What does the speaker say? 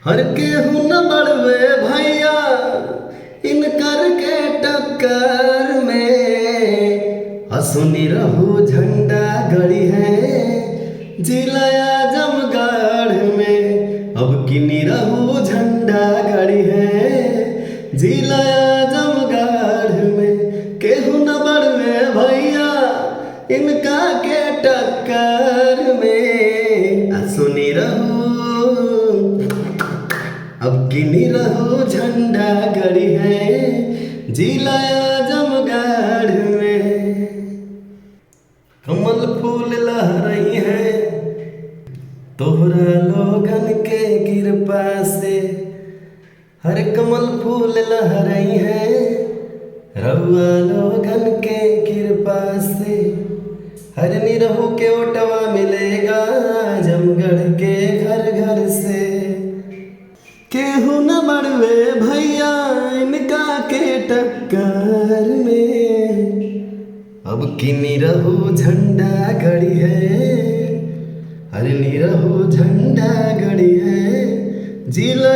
हर केहू न बढ़वे भैया इनकर के टक्कर में। असुनी रहू झंडा गड़ी है जिला आजमगढ़ में। अब किनी रहू झंडा गड़ी है जिला आजमगढ़ में। केहू न बढ़वे भैया इनका के टक्कर में। असुनी रहू अब किनी रहू झंडा गड़ी है जिला आजमगढ़ में। कमल फूल लहराई है तोहरा लोगन के कृपा से। हर कमल फूल लहराई है रउआ लोगन के कृपा से। हर निरहू के ओटवा मिलेगा आजमगढ़ के घर घर से। केहू न बढ़वे भैया इनका के टक्कर में। अब किनी रहू झंडा गड़ी है हर निरहू झंडा गड़ी है जिला